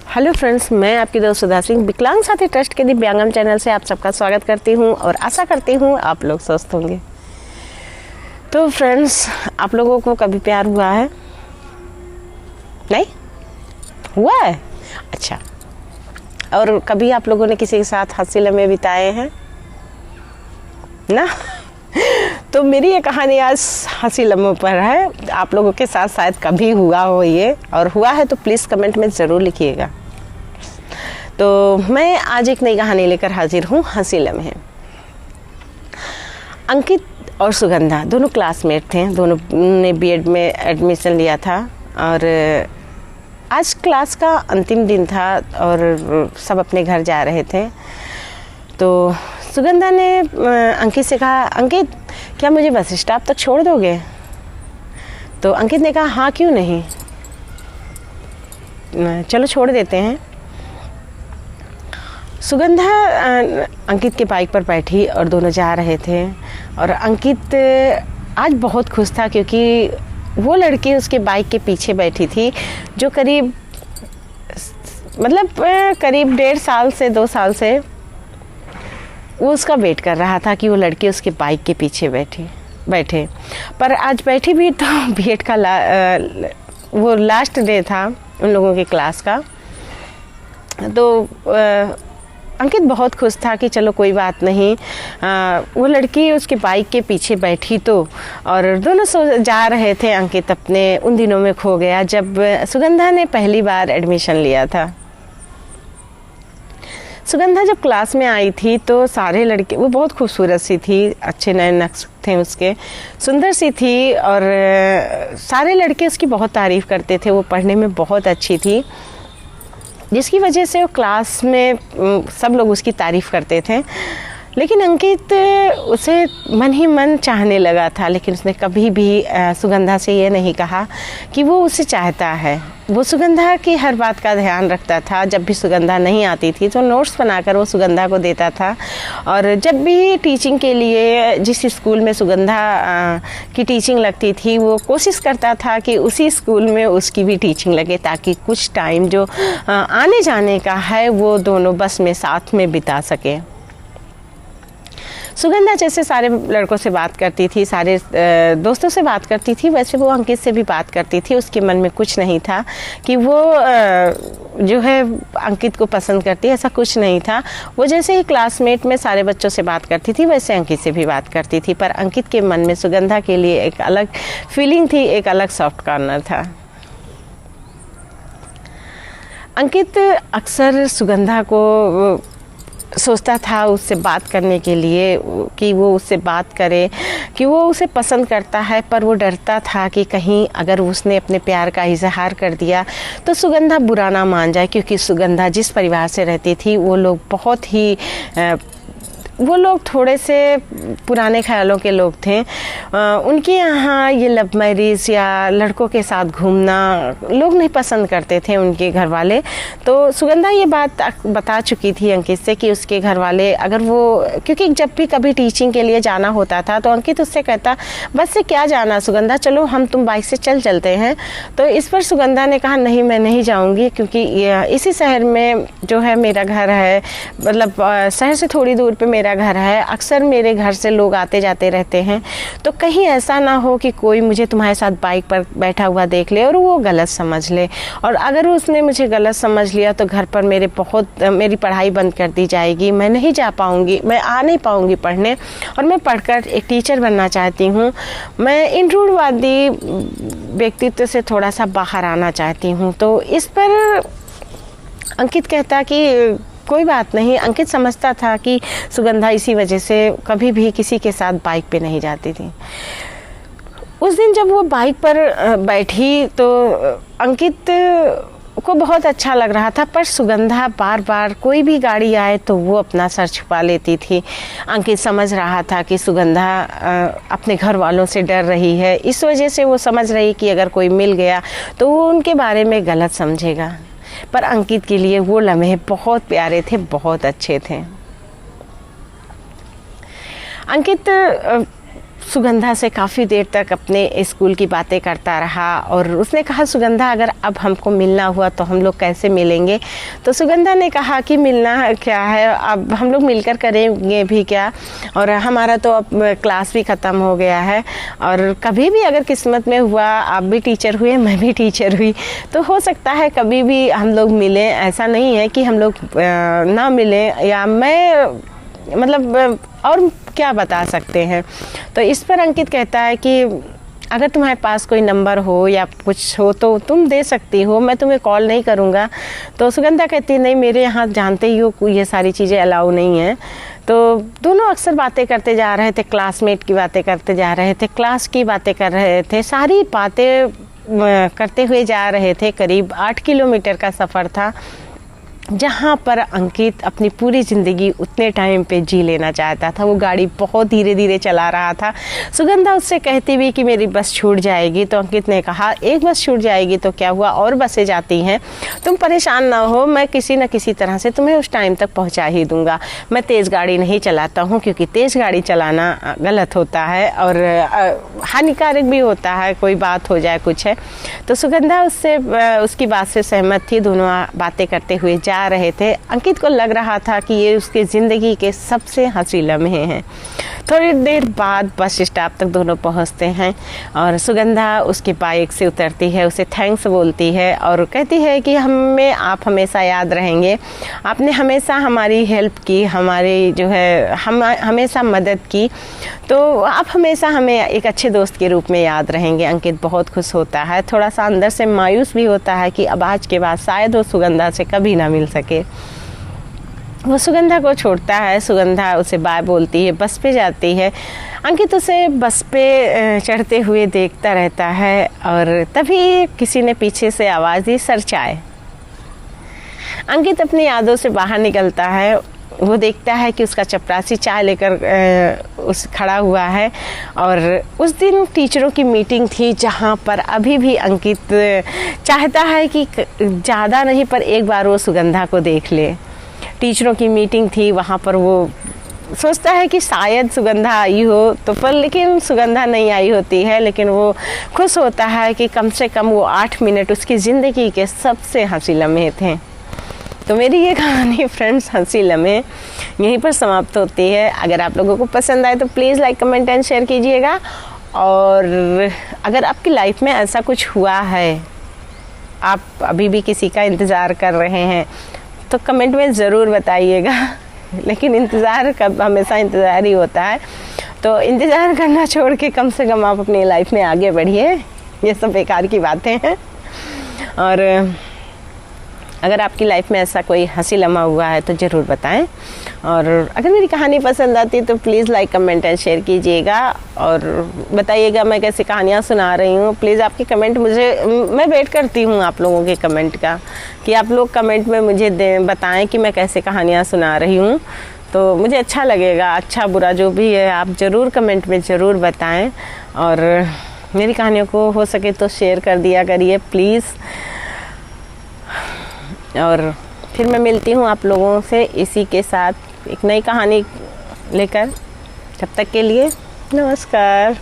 Hello friends, मैं आपकी दोस्त सुधा सिंह विकलांग साथी ट्रस्ट के दिव्यांगम चैनल से आप सबका स्वागत करती हूं और आशा करती हूं आप लोग स्वस्थ होंगे। तो फ्रेंड्स, आप लोगों को कभी प्यार हुआ है? नहीं हुआ है? अच्छा। और कभी आप लोगों ने किसी के साथ हंसी लम्हे बिताए हैं ना? तो मेरी ये कहानी आज हंसी लम्हों पर है। आप लोगों के साथ शायद कभी हुआ हो ये, और हुआ है तो प्लीज़ कमेंट में ज़रूर लिखिएगा। तो मैं आज एक नई कहानी लेकर हाजिर हूँ, हंसी लम्हे। अंकित और सुगंधा दोनों क्लासमेट थे, दोनों ने बीएड में एडमिशन लिया था और आज क्लास का अंतिम दिन था और सब अपने घर जा रहे थे। तो सुगंधा ने अंकित से कहा, अंकित क्या मुझे बस स्टॉप तक छोड़ दोगे? तो अंकित ने कहा, हाँ क्यों नहीं, चलो छोड़ देते हैं। सुगंधा अंकित के बाइक पर बैठी और दोनों जा रहे थे। और अंकित आज बहुत खुश था क्योंकि वो लड़की उसके बाइक के पीछे बैठी थी जो करीब 1.5 साल से 2 साल से वो उसका वेट कर रहा था कि वो लड़की उसके बाइक के पीछे बैठे। पर आज बैठी भी तो बीएड का वो लास्ट डे था उन लोगों के क्लास का। तो अंकित बहुत खुश था कि चलो कोई बात नहीं, वो लड़की उसके बाइक के पीछे बैठी तो, और दोनों जा रहे थे। अंकित अपने उन दिनों में खो गया जब सुगंधा ने पहली बार एडमिशन लिया था। सुगंधा जब क्लास में आई थी तो सारे लड़के, वो बहुत खूबसूरत सी थी, अच्छे नए नक्श थे उसके, सुंदर सी थी और सारे लड़के उसकी बहुत तारीफ़ करते थे। वो पढ़ने में बहुत अच्छी थी जिसकी वजह से वो क्लास में सब लोग उसकी तारीफ़ करते थे। लेकिन अंकित उसे मन ही मन चाहने लगा था, लेकिन उसने कभी भी सुगंधा से ये नहीं कहा कि वो उसे चाहता है। वो सुगंधा की हर बात का ध्यान रखता था। जब भी सुगंधा नहीं आती थी तो नोट्स बनाकर वो सुगंधा को देता था। और जब भी टीचिंग के लिए जिस स्कूल में सुगंधा की टीचिंग लगती थी, वो कोशिश करता था कि उसी स्कूल में उसकी भी टीचिंग लगे, ताकि कुछ टाइम जो आने जाने का है वो दोनों बस में साथ में बिता सके। सुगंधा जैसे सारे लड़कों से बात करती थी, सारे दोस्तों से बात करती थी, वैसे वो अंकित से भी बात करती थी। उसके मन में कुछ नहीं था कि वो जो है अंकित को पसंद करती है, ऐसा कुछ नहीं था। वो जैसे ही क्लासमेट में सारे बच्चों से बात करती थी वैसे अंकित से भी बात करती थी। पर अंकित के मन में सुगंधा के लिए एक अलग फीलिंग थी, एक अलग सॉफ्ट कॉर्नर था। अंकित अक्सर सुगंधा को सोचता था उससे बात करने के लिए कि वो उससे बात करे, कि वो उसे पसंद करता है, पर वो डरता था कि कहीं अगर उसने अपने प्यार का इजहार कर दिया तो सुगंधा बुरा ना मान जाए। क्योंकि सुगंधा जिस परिवार से रहती थी वो लोग थोड़े से पुराने ख्यालों के लोग थे। उनके यहाँ ये लव मैरिज या लड़कों के साथ घूमना लोग नहीं पसंद करते थे, उनके घर वाले। तो सुगंधा ये बात बता चुकी थी अंकित से कि उसके घर वाले अगर वो, क्योंकि जब भी कभी टीचिंग के लिए जाना होता था तो अंकित उससे कहता, बस से क्या जाना सुगंधा, चलो हम तुम बाइक से चलते हैं। तो इस पर सुगंधा ने कहा, नहीं मैं नहीं जाऊँगी, क्योंकि इसी शहर में जो है मेरा घर है, मतलब शहर से थोड़ी दूर पर मेरा घर है। अक्सर मेरे घर से लोग आते जाते रहते हैं, तो कहीं ऐसा ना हो कि कोई मुझे तुम्हारे साथ बाइक पर बैठा हुआ देख ले और वो गलत समझ ले। और अगर उसने मुझे गलत समझ लिया तो घर पर मेरी पढ़ाई बंद कर दी जाएगी, मैं नहीं जा पाऊँगी, मैं आ नहीं पाऊँगी पढ़ने, और मैं पढ़कर एक टीचर बनना चाहती हूँ। मैं इन रूढ़वादी व्यक्तित्व से थोड़ा सा बाहर आना चाहती हूँ। तो इस पर अंकित कहता कि कोई बात नहीं। अंकित समझता था कि सुगंधा इसी वजह से कभी भी किसी के साथ बाइक पे नहीं जाती थी। उस दिन जब वो बाइक पर बैठी तो अंकित को बहुत अच्छा लग रहा था, पर सुगंधा बार बार कोई भी गाड़ी आए तो वो अपना सर छुपा लेती थी। अंकित समझ रहा था कि सुगंधा अपने घर वालों से डर रही है, इस वजह से वो समझ रही कि अगर कोई मिल गया तो वो उनके बारे में गलत समझेगा। पर अंकित के लिए वो लम्हे बहुत प्यारे थे, बहुत अच्छे थे। अंकित सुगंधा से काफ़ी देर तक अपने स्कूल की बातें करता रहा और उसने कहा, सुगंधा अगर अब हमको मिलना हुआ तो हम लोग कैसे मिलेंगे? तो सुगंधा ने कहा कि मिलना क्या है, अब हम लोग मिलकर करेंगे भी क्या, और हमारा तो अब क्लास भी ख़त्म हो गया है, और कभी भी अगर किस्मत में हुआ, आप भी टीचर हुए, मैं भी टीचर हुई, तो हो सकता है कभी भी हम लोग मिलें। ऐसा नहीं है कि हम लोग ना मिलें, या मैं मतलब और क्या बता सकते हैं। तो इस पर अंकित कहता है कि अगर तुम्हारे पास कोई नंबर हो या कुछ हो तो तुम दे सकती हो, मैं तुम्हें कॉल नहीं करूँगा। तो सुगंधा कहती है, नहीं, मेरे यहाँ जानते ही हो ये सारी चीज़ें अलाउ नहीं हैं। तो दोनों अक्सर बातें करते जा रहे थे, क्लासमेट की बातें करते जा रहे थे, क्लास की बातें कर रहे थे, सारी बातें करते हुए जा रहे थे। करीब 8 किलोमीटर का सफ़र था, जहाँ पर अंकित अपनी पूरी ज़िंदगी उतने टाइम पे जी लेना चाहता था। वो गाड़ी बहुत धीरे धीरे चला रहा था। सुगंधा उससे कहती भी कि मेरी बस छूट जाएगी, तो अंकित ने कहा, एक बस छूट जाएगी तो क्या हुआ, और बसें जाती हैं, तुम परेशान ना हो, मैं किसी न किसी तरह से तुम्हें उस टाइम तक पहुँचा ही दूँगा। मैं तेज़ गाड़ी नहीं चलाता हूँ, क्योंकि तेज़ गाड़ी चलाना गलत होता है और हानिकारक भी होता है, कोई बात हो जाए कुछ है। तो सुगंधा उससे उसकी बात से सहमत थी। दोनों बातें करते हुए जा रहे थे। अंकित को लग रहा था कि ये उसके ज़िंदगी के सबसे हंसी लम्हे हैं। थोड़ी देर बाद बस स्टॉप तक दोनों पहुंचते हैं और सुगंधा उसकी बाइक से उतरती है, उसे थैंक्स बोलती है और कहती है कि हमें आप हमेशा याद रहेंगे, आपने हमेशा हमारी हेल्प की, हमारी जो है हमेशा मदद की, तो आप हमेशा हमें एक अच्छे दोस्त के रूप में याद रहेंगे। अंकित बहुत खुश होता है, थोड़ा सा अंदर से मायूस भी होता है कि अब आज के बाद शायद वो सुगंधा से कभी ना मिल सके। वो सुगंधा को छोड़ता है, सुगंधा उसे बाय बोलती है, बस पे जाती है। अंकित उसे बस पे चढ़ते हुए देखता रहता है और तभी किसी ने पीछे से आवाज़ दी, सर चाय। अंकित अपनी यादों से बाहर निकलता है। वो देखता है कि उसका चपरासी चाय लेकर उस खड़ा हुआ है और उस दिन टीचरों की मीटिंग थी, जहाँ पर अभी भी अंकित चाहता है कि ज़्यादा नहीं पर एक बार वो सुगंधा को देख ले। टीचरों की मीटिंग थी, वहाँ पर वो सोचता है कि शायद सुगंधा आई हो, तो पर लेकिन सुगंधा नहीं आई होती है। लेकिन वो खुश होता है कि कम से कम वो 8 मिनट उसकी ज़िंदगी के सबसे हंसी लम्हे थे। तो मेरी ये कहानी फ्रेंड्स, हंसी लम्हे, यहीं पर समाप्त होती है। अगर आप लोगों को पसंद आए तो please like, comment and share कीजिएगा। और अगर आपकी लाइफ में ऐसा कुछ हुआ है, आप अभी भी किसी का इंतज़ार कर रहे हैं, तो कमेंट में ज़रूर बताइएगा। लेकिन इंतज़ार कब, हमेशा इंतज़ार ही होता है, तो इंतज़ार करना छोड़ के कम से कम आप अपनी लाइफ में आगे बढ़िए। ये सब बेकार की बातें हैं। और अगर आपकी लाइफ में ऐसा कोई हंसी लम्हा हुआ है तो ज़रूर बताएं। और अगर मेरी कहानी पसंद आती तो please like, comment and share कीजिएगा और बताइएगा मैं कैसी कहानियाँ सुना रही हूँ। प्लीज़ आपके कमेंट मैं वेट करती हूँ आप लोगों के कमेंट का, कि आप लोग कमेंट में मुझे बताएं कि मैं कैसे कहानियाँ सुना रही हूँ, तो मुझे अच्छा लगेगा। अच्छा बुरा जो भी है आप ज़रूर कमेंट में ज़रूर बताएँ। और मेरी कहानियों को हो सके तो शेयर कर दिया करिए प्लीज़। और फिर मैं मिलती हूँ आप लोगों से इसी के साथ एक नई कहानी लेकर। तब तक के लिए नमस्कार।